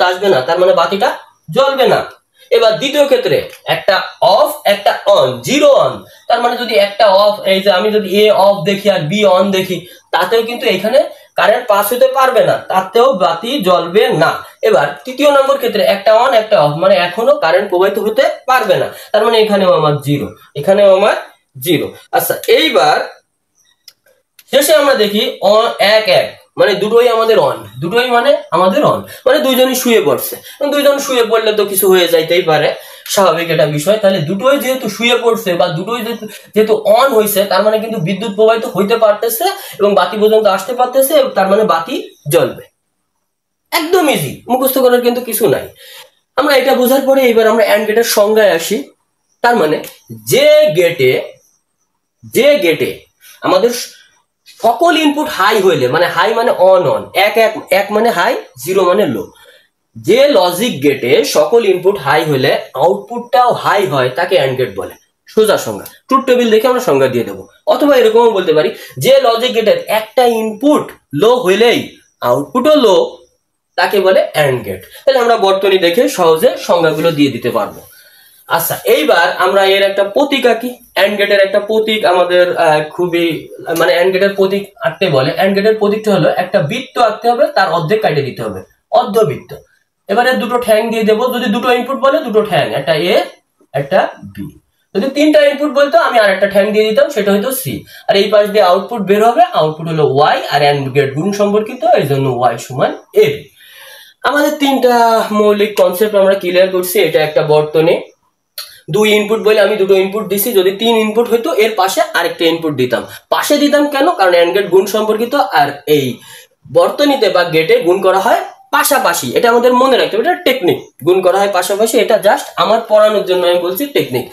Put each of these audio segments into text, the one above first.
আসবে না, তার মানে বাতিটা জ্বলবে না। এবার দ্বিতীয় ক্ষেত্রে একটা অফ একটা অন, জিরো অন, তার মানে যদি একটা অফ, এই যে আমি যদি এ অফ দেখি আর বি অন দেখি, তাতেও কিন্তু এখানে কারেন্ট পাস হতে পারবে না, তাতেও বাতি জ্বলবে না। এবার তৃতীয় নম্বর ক্ষেত্রে একটা অন একটা অফ, মানে এখনো কারেন্ট প্রবাহিত হতে পারবে না, তার মানে এখানেও আমার জিরো, এখানেও আমার জিরো। আচ্ছা, এইবার শেষে আমরা দেখি এক এক, মানে দুটোই আমাদের অন, দুটোই মানে আমাদের অন, মানে দুইজনই শুয়ে পড়ছে। দুইজন শুয়ে পড়লে তো কিছু হয়ে যাইতেই পারে, স্বাভাবিক এটা বিষয়। তাহলে দুটোই যেহেতু শুয়ে পড়ছে বা দুটোই যেহেতু অন হয়েছে, তার মানে কিন্তু বিদ্যুৎ প্রবাহিত হইতে পারতেছে এবং বাতি পর্যন্ত আসতে পারতেছে, তার মানে বাতি জ্বলবে। একদম ইজি, মুখস্থ করার কিন্তু কিছু নাই। আমরা এটা বোঝার পরে এবার আমরা অ্যান্ড গেটের সংজ্ঞায় আসি। তার মানে যে গেটে আমাদের সকল ইনপুট হাই হইলে, মানে হাই মানে অন অন, এক এক, এক মানে হাই, জিরো মানে লো, যে লজিক গেটে সকল ইনপুট হাই হলে আউটপুটটাও হাই হয়, তাকে অ্যান্ড গেট বলে। সোজা সংজ্ঞা, ট্রুথ টেবিল দেখে আমরা সংজ্ঞা দিয়ে দেবো। অথবা এরকমও বলতে পারি, যে লজিক গেটের একটা ইনপুট লো হইলেই আউটপুটও লো, তাকে বলে অ্যান্ড গেট। তাহলে আমরা বর্তনী দেখে সহজে সংজ্ঞাগুলো দিয়ে দিতে পারবো। আচ্ছা, এইবার আমরা এর একটা প্রতীক আঁকি। অ্যান্ড গেটের একটা প্রতীক আমাদের খুবই, মানে অ্যান্ড গেটের প্রতীক আঁকতে বলে, অ্যান্ড গেটের প্রতীকটা হলো একটা বৃত্ত আঁকতে হবে, তার অর্ধেক কাটে দিতে হবে, অর্ধবৃত্ত। এবারে দুটো ঠ্যাং দিয়ে দেবো, যদি দুটো ইনপুট বলে দুটো ঠ্যাং, একটা এ একটা বি। যদি তিনটা ইনপুট বলতো আমি আর একটা ঠ্যাং দিয়ে দিতাম, সেটা হয়তো সি। আর এই পাশ দিয়ে আউটপুট বের হবে, আউটপুট হলো ওয়াই, আর অ্যান্ড গেট গুণ সম্পর্কিত, এই জন্য ওয়াই সমান এ বি। আমাদের তিনটা মৌলিক কনসেপ্ট আমরা ক্লিয়ার করছি। এটা একটা বর্তনী, দুই ইনপুট বলে আমি দুটো ইনপুট দিছি, যদি তিন ইনপুট হইতো এর পাশে আরেকটা ইনপুট দিতাম। পাশে দিতাম কেন? কারণ অ্যান্ড গেট গুণ সম্পর্কিত, আর এই বর্তনীতে বা গেটে গুণ করা হয় পাশাপাশি, এটা আমাদের মনে রাখতে হবে, এটা টেকনিক, গুণ করা হয় পাশাপাশি, এটা জাস্ট আমার পড়ানোর জন্য আমি বলছি টেকনিক।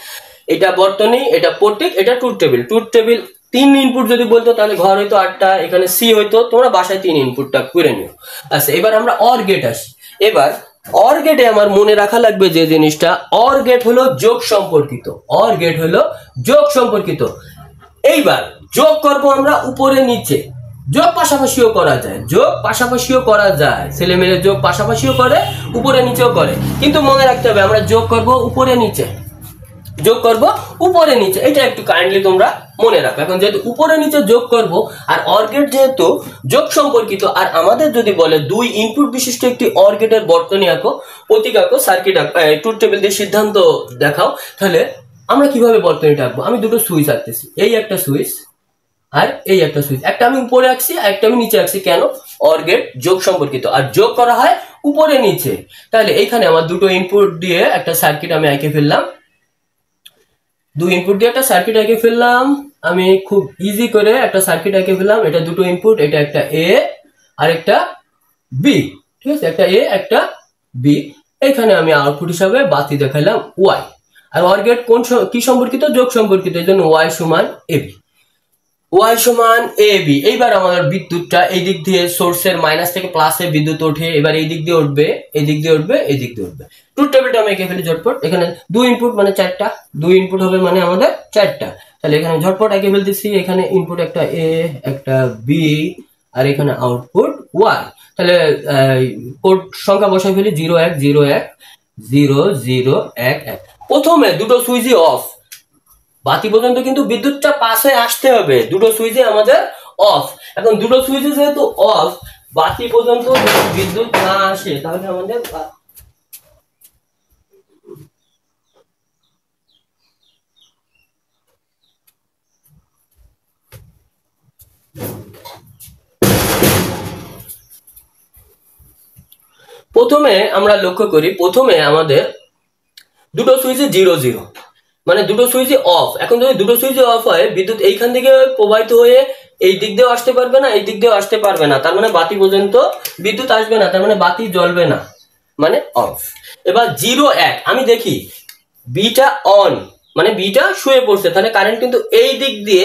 এটা বর্তনী, এটা প্রতীক, এটা ট্রুথ টেবিল। ট্রুথ টেবিল তিন ইনপুট যদি বলতো তাহলে ঘর হইতো আটটা, এখানে সি হইতো, তোমরা বাসায় তিন ইনপুটটা করে নিও। আচ্ছা, এবার আমরা অর গেট আসি। এবার অর গেটে আমার মনে রাখা লাগবে যে জিনিসটা, অর গেট হলো যোগ সম্পর্কিত, অর গেট হলো যোগ সম্পর্কিত। এইবার যোগ করবো আমরা উপরে নিচে, যোগ পাশাপাশিও করা যায়, যোগ পাশাপাশিও করা যায়, ছেলে মেয়ে যোগ পাশাপাশিও করে, উপরে নিচেও করে, কিন্তু মনে রাখতে হবে আমরা যোগ করব উপরে নিচে, যোগ করব উপরে নিচে, এটা একটু কাইন্ডলি তোমরা মনে রাখো। এখন যেহেতু উপরে নিচে যোগ করব, আর অর গেট যেহেতু যোগ সম্পর্কিত, আর আমাদের যদি বলে দুই ইনপুট বিশিষ্ট একটি অর গেটের বর্তনী আঁকো, প্রতীক আঁকো, সার্কিট আঁকো, ট্রুথ টেবিল দিয়ে সিদ্ধান্ত দেখাও, তাহলে আমরা কিভাবে বর্তনীটা আঁকবো? আমি দুটো সুইচ আঁকতেছি, এই একটা সুইচ আর এই একটা সুইচ, একটা আমি উপরে আঁকছি আর একটা আমি নিচে আঁকছি। কেন? অর গেট যোগ সম্পর্কিত, আর যোগ করা হয় উপরে নিচে। তাহলে এখানে আমার দুটো ইনপুট দিয়ে একটা সার্কিট আমি এঁকে ফেললাম, দুই ইনপুট দিয়ে একটা সার্কিট এঁকে ফেললাম, আমি খুব ইজি করে একটা সার্কিট এঁকে ফেললাম। এটা দুটো ইনপুট, এটা একটা এ আর একটা বি, ঠিক আছে, একটা এ একটা বি। এখানে আমি আউটপুট হিসাবে বাতি দেখালাম ওয়াই। আর অর গেট কোন কি সম্পর্কিত? যোগ সম্পর্কিত, এই জন্য ওয়াই সমান এ বি, ওয়াই সমান এ বি। এইবার আমাদের বিদ্যুৎটা এই দিক দিয়ে সোর্সের মাইনাস থেকে প্লাসে বিদ্যুৎ ওঠে, এবার এই দিক দিয়ে উঠবে, এই দিক দিয়ে উঠবে, এই দিক দিয়ে উঠবে। ট্রুথ টেবিলটা আমি এঁকে ফেলি ঝটপট। এখানে দুই ইনপুট মানে চারটা, দুই ইনপুট হবে মানে আমাদের চারটা, তাহলে এখানে ঝটপট এঁকে ফেলতেছি। এখানে ইনপুট একটা এ একটা বি, আর এখানে আউটপুট ওয়াই। তাহলে পোর্ট সংখ্যা বসাই ফেলি, 0 1 0 1 0 0 1 1। প্রথমে দুটো সুইচই অফ, বাতি পর্যন্ত কিন্তু বিদ্যুৎটা পাস হয়ে আসতে হবে, দুটো সুইচে আমাদের অফ। এখন দুটো সুইচে যেহেতু অফ, বাতি পর্যন্ত বিদ্যুৎ না আসে, তাহলে আমাদের প্রথমে আমরা লক্ষ্য করি, প্রথমে আমাদের দুটো সুইচে 0 0, মানে দুটো সুইচই অফ। এখন যদি দুটো সুইচই অফ হয়, বিদ্যুৎ এইখান থেকে প্রবাহিত হয়ে এই দিক দিয়েও আসতে পারবে না, এই দিক দিয়েও আসতে পারবে না, তার মানে বাতি পর্যন্ত বিদ্যুৎ আসবে না, তার মানে বাতি জ্বলবে না, মানে অফ। এবার 0 1 আমি দেখি বিটা অন, মানে বিটা শুয়ে পড়ছে, তাহলে কারেন্ট কিন্তু এই দিক দিয়ে